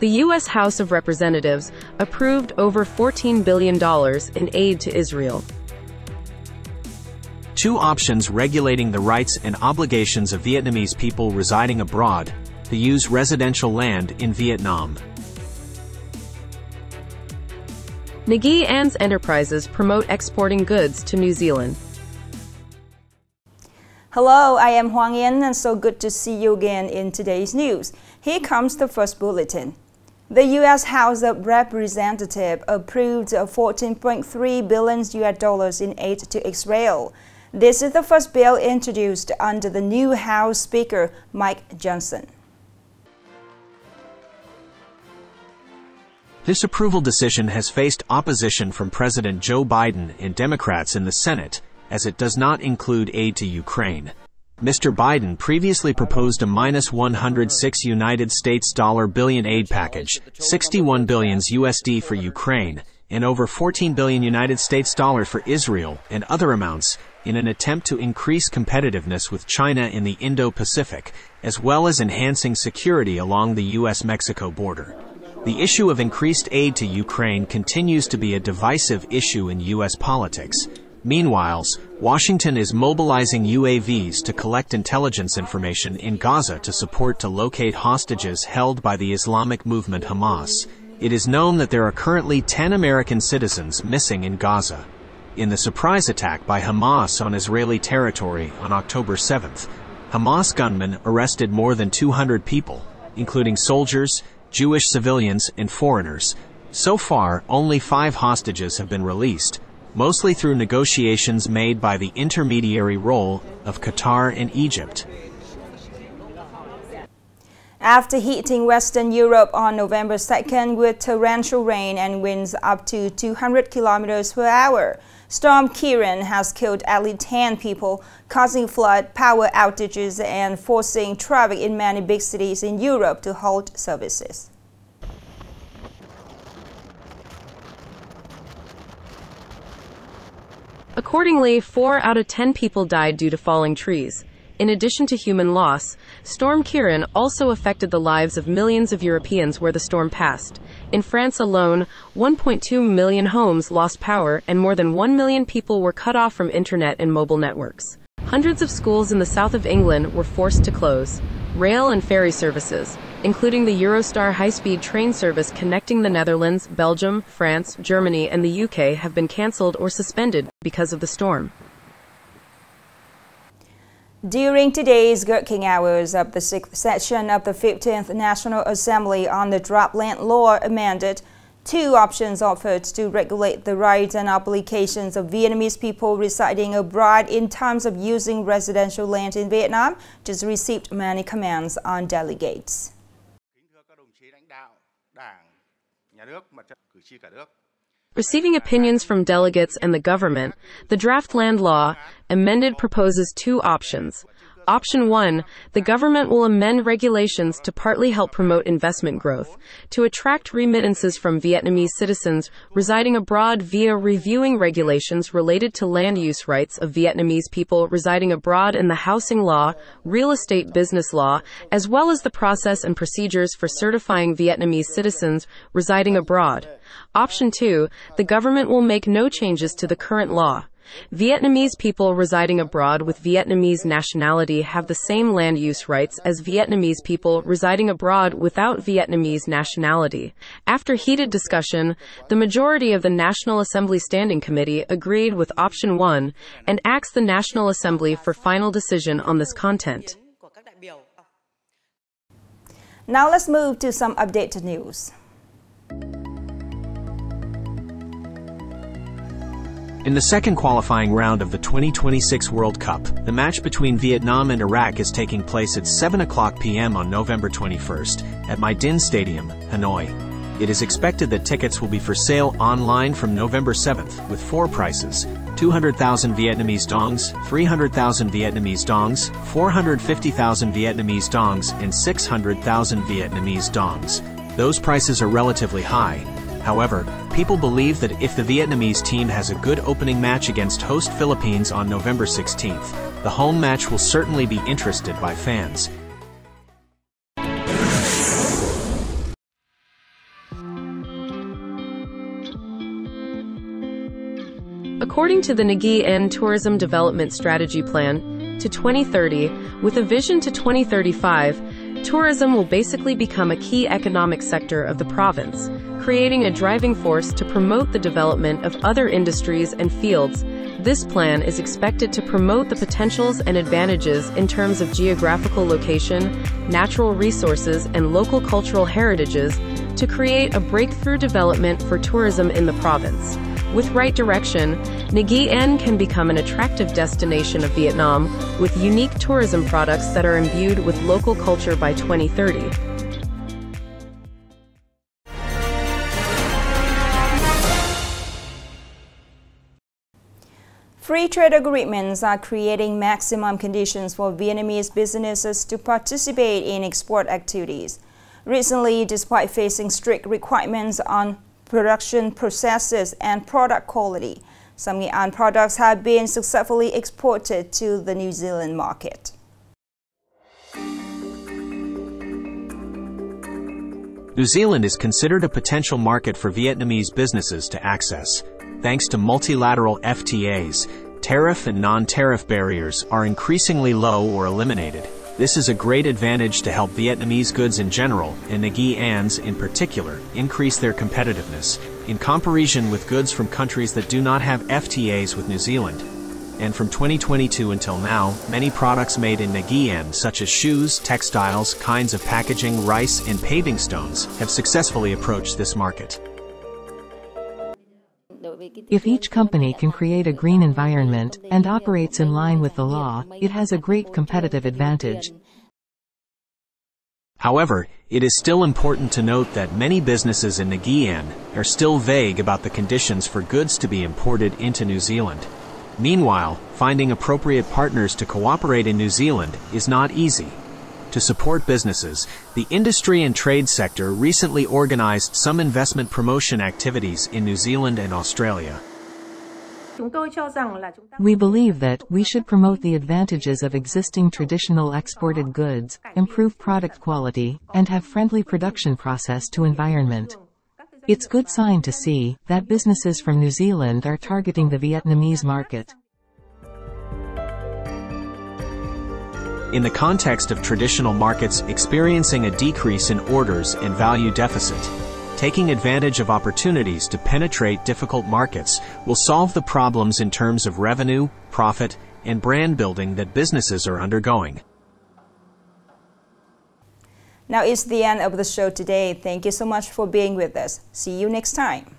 The U.S. House of Representatives approved over $14 billion in aid to Israel. Two options regulating the rights and obligations of Vietnamese people residing abroad to use residential land in Vietnam. Nghe An's enterprises promote exporting goods to New Zealand. Hello, I am Hoang Yen, and so good to see you again in today's news. Here comes the first bulletin. The U.S. House of Representatives approved $14.3 billion in aid to Israel. This is the first bill introduced under the new House Speaker, Mike Johnson. This approval decision has faced opposition from President Joe Biden and Democrats in the Senate, as it does not include aid to Ukraine. Mr. Biden previously proposed a -$106 United States billion aid package, $61 billion USD for Ukraine, and over $14 billion United States for Israel and other amounts, in an attempt to increase competitiveness with China in the Indo-Pacific, as well as enhancing security along the U.S.-Mexico border. The issue of increased aid to Ukraine continues to be a divisive issue in U.S. politics. Meanwhile, Washington is mobilizing UAVs to collect intelligence information in Gaza to locate hostages held by the Islamic movement Hamas. It is known that there are currently 10 American citizens missing in Gaza. In the surprise attack by Hamas on Israeli territory on October 7th, Hamas gunmen arrested more than 200 people, including soldiers, Jewish civilians, and foreigners. So far, only 5 hostages have been released, mostly through negotiations made by the intermediary role of Qatar and Egypt. After hitting Western Europe on November 2nd with torrential rain and winds up to 200 kilometers per hour, Storm Truyen has killed at least 10 people, causing flood, power outages, and forcing traffic in many big cities in Europe to halt services. Accordingly, 4 out of 10 people died due to falling trees. In addition to human loss, Storm Truyen also affected the lives of millions of Europeans where the storm passed. In France alone, 1.2 million homes lost power and more than 1 million people were cut off from internet and mobile networks. Hundreds of schools in the south of England were forced to close. Rail and ferry services, including the Eurostar high-speed train service connecting the Netherlands, Belgium, France, Germany, and the UK, have been cancelled or suspended because of the storm. During today's working hours of the 6th session of the 15th National Assembly on the Draft Land Law amended, 2 options offered to regulate the rights and obligations of Vietnamese people residing abroad in terms of using residential land in Vietnam just received many comments on delegates. Receiving opinions from delegates and the government, the draft land law amended proposes 2 options. Option 1, the government will amend regulations to partly help promote investment growth, to attract remittances from Vietnamese citizens residing abroad via reviewing regulations related to land use rights of Vietnamese people residing abroad in the housing law, real estate business law, as well as the process and procedures for certifying Vietnamese citizens residing abroad. Option 2, the government will make no changes to the current law. Vietnamese people residing abroad with Vietnamese nationality have the same land use rights as Vietnamese people residing abroad without Vietnamese nationality. After heated discussion, the majority of the National Assembly Standing Committee agreed with option 1 and asked the National Assembly for final decision on this content. Now let's move to some updated news. In the second qualifying round of the 2026 World Cup, the match between Vietnam and Iraq is taking place at 7:00 p.m. on November 21st at My Dinh Stadium, Hanoi. It is expected that tickets will be for sale online from November 7th with 4 prices: 200,000 Vietnamese dongs, 300,000 Vietnamese dongs, 450,000 Vietnamese dongs, and 600,000 Vietnamese dongs. Those prices are relatively high. However, people believe that if the Vietnamese team has a good opening match against host Philippines on November 16th, the home match will certainly be interested by fans. According to the Nghe An Tourism Development Strategy Plan to 2030, with a vision to 2035, tourism will basically become a key economic sector of the province, creating a driving force to promote the development of other industries and fields. This plan is expected to promote the potentials and advantages in terms of geographical location, natural resources, and local cultural heritages to create a breakthrough development for tourism in the province. With right direction, Nghe An can become an attractive destination of Vietnam with unique tourism products that are imbued with local culture by 2030. Free trade agreements are creating maximum conditions for Vietnamese businesses to participate in export activities. Recently, despite facing strict requirements on production processes and product quality, some Nghệ An products have been successfully exported to the New Zealand market. New Zealand is considered a potential market for Vietnamese businesses to access. Thanks to multilateral FTAs, tariff and non-tariff barriers are increasingly low or eliminated. This is a great advantage to help Vietnamese goods in general, and Nghe An's in particular, increase their competitiveness, in comparison with goods from countries that do not have FTAs with New Zealand. And from 2022 until now, many products made in Nghe An, such as shoes, textiles, kinds of packaging, rice, and paving stones, have successfully approached this market. If each company can create a green environment and operates in line with the law, it has a great competitive advantage. However, it is still important to note that many businesses in Nghe An are still vague about the conditions for goods to be imported into New Zealand. Meanwhile, finding appropriate partners to cooperate in New Zealand is not easy. To support businesses, the industry and trade sector recently organized some investment promotion activities in New Zealand and Australia. We believe that we should promote the advantages of existing traditional exported goods, improve product quality, and have friendly production process to environment. It's good sign to see that businesses from New Zealand are targeting the Vietnamese market. In the context of traditional markets experiencing a decrease in orders and value deficit, taking advantage of opportunities to penetrate difficult markets will solve the problems in terms of revenue, profit, and brand building that businesses are undergoing. Now it's the end of the show today. Thank you so much for being with us. See you next time.